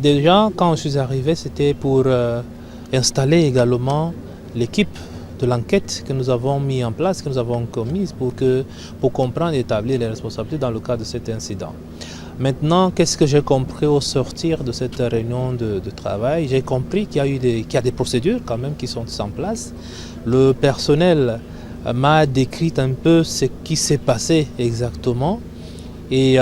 Déjà, quand je suis arrivé, c'était pour installer également l'équipe de l'enquête que nous avons mis en place, que nous avons commise pour comprendre et établir les responsabilités dans le cas de cet incident. Maintenant, qu'est-ce que j'ai compris au sortir de cette réunion de travail? J'ai compris qu'il y a des procédures quand même qui sont en place. Le personnel m'a décrit un peu ce qui s'est passé exactement. Et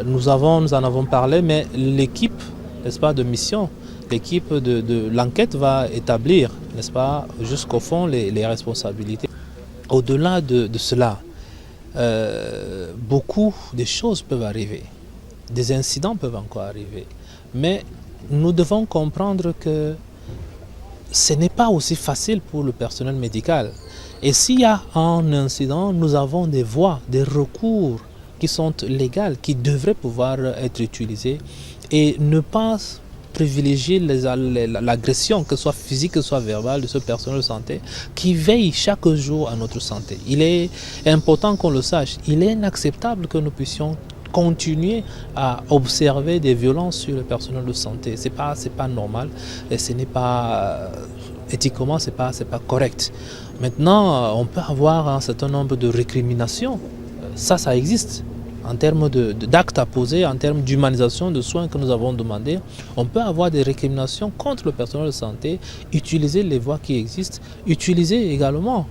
nous en avons parlé, mais l'équipe, n'est-ce pas, de mission, l'équipe de l'enquête va établir, n'est-ce pas, jusqu'au fond les responsabilités. Au-delà de cela, beaucoup de choses peuvent arriver, des incidents peuvent encore arriver, mais nous devons comprendre que ce n'est pas aussi facile pour le personnel médical. Et s'il y a un incident, nous avons des voies, des recours qui sont légales, qui devraient pouvoir être utilisés et ne pas privilégier l'agression, que ce soit physique, que ce soit verbale, de ce personnel de santé qui veille chaque jour à notre santé. Il est important qu'on le sache. Il est inacceptable que nous puissions continuer à observer des violences sur le personnel de santé. C'est pas normal et ce n'est pas éthiquement, c'est pas correct. Maintenant, on peut avoir un certain nombre de récriminations. Ça existe. En termes d'actes à poser, en termes d'humanisation de soins que nous avons demandé, on peut avoir des récriminations contre le personnel de santé, utiliser les voies qui existent, utiliser également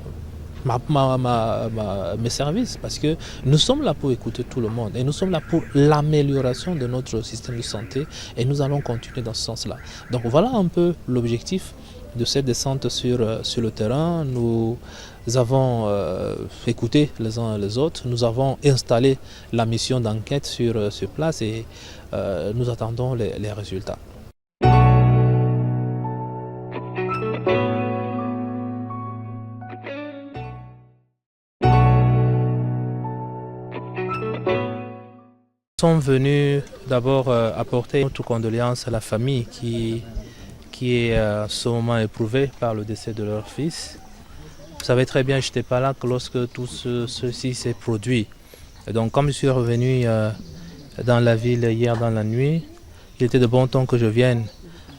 mes services, parce que nous sommes là pour écouter tout le monde et nous sommes là pour l'amélioration de notre système de santé et nous allons continuer dans ce sens-là. Donc voilà un peu l'objectif de cette descente sur le terrain. Nous avons écouté les uns et les autres, nous avons installé la mission d'enquête sur place et nous attendons les résultats. Nous sommes venus d'abord apporter notre condoléance à la famille qui est à ce moment éprouvée par le décès de leur fils. Vous savez très bien, je n'étais pas là lorsque tout ceci s'est produit. Et donc comme je suis revenu dans la ville hier dans la nuit, il était de bon ton que je vienne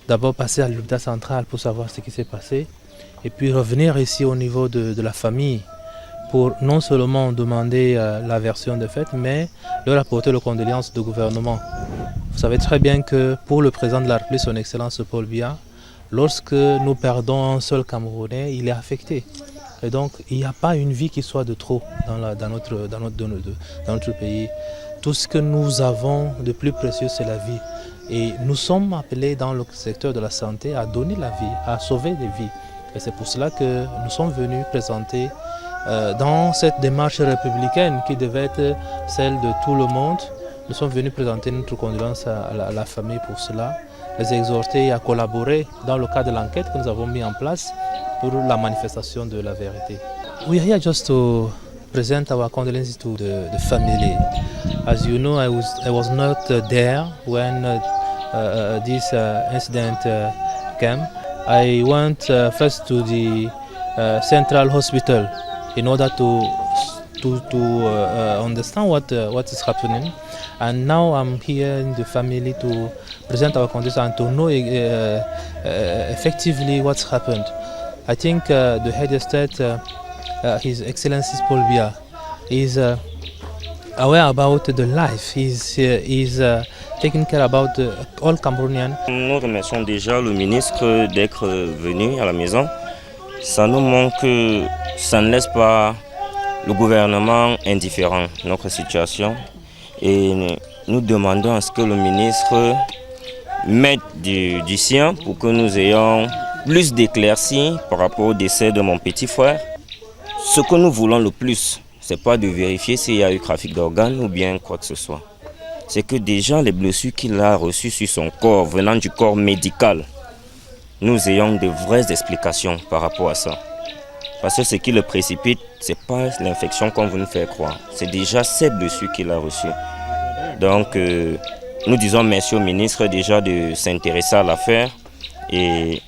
d'abord passer à l'hôpital central pour savoir ce qui s'est passé et puis revenir ici au niveau de la famille pour non seulement demander la version des faits, mais leur apporter les condoléances du gouvernement. Vous savez très bien que pour le président de la République, son Excellence Paul Biya, lorsque nous perdons un seul Camerounais, il est affecté. Et donc, il n'y a pas une vie qui soit de trop dans notre pays. Tout ce que nous avons de plus précieux, c'est la vie. Et nous sommes appelés dans le secteur de la santé à donner la vie, à sauver des vies. Et c'est pour cela que nous sommes venus présenter dans cette démarche républicaine qui devait être celle de tout le monde. Nous sommes venus présenter notre condoléance à la famille pour cela, les exhorter à collaborer dans le cadre de l'enquête que nous avons mis en place pour la manifestation de la vérité. We are here just to present our condolences to the family. As you know, I was not there when this incident came. I went first to the central hospital in order to understand what is happening, and now I'm here in the family to present our condolences and to know effectively what's happened. I think the head of state, His Excellency Paul Biya, is aware about the life. He's taking care about all Cameroonians. Nous remercions déjà le ministre d'être venu à la maison. Ça nous montre que ça ne laisse pas le gouvernement indifférent à notre situation. Et nous demandons à ce que le ministre mette du sien pour que nous ayons plus d'éclaircies par rapport au décès de mon petit frère. Ce que nous voulons le plus, ce n'est pas de vérifier s'il y a eu trafic d'organes ou bien quoi que ce soit. C'est que déjà les blessures qu'il a reçues sur son corps, venant du corps médical, nous ayons de vraies explications par rapport à ça. Parce que ce qui le précipite, ce n'est pas l'infection qu'on veut nous faire croire. C'est déjà ces blessures qu'il a reçues. Donc, nous disons merci au ministre déjà de s'intéresser à l'affaire et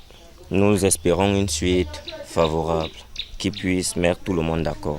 nous espérons une suite favorable qui puisse mettre tout le monde d'accord.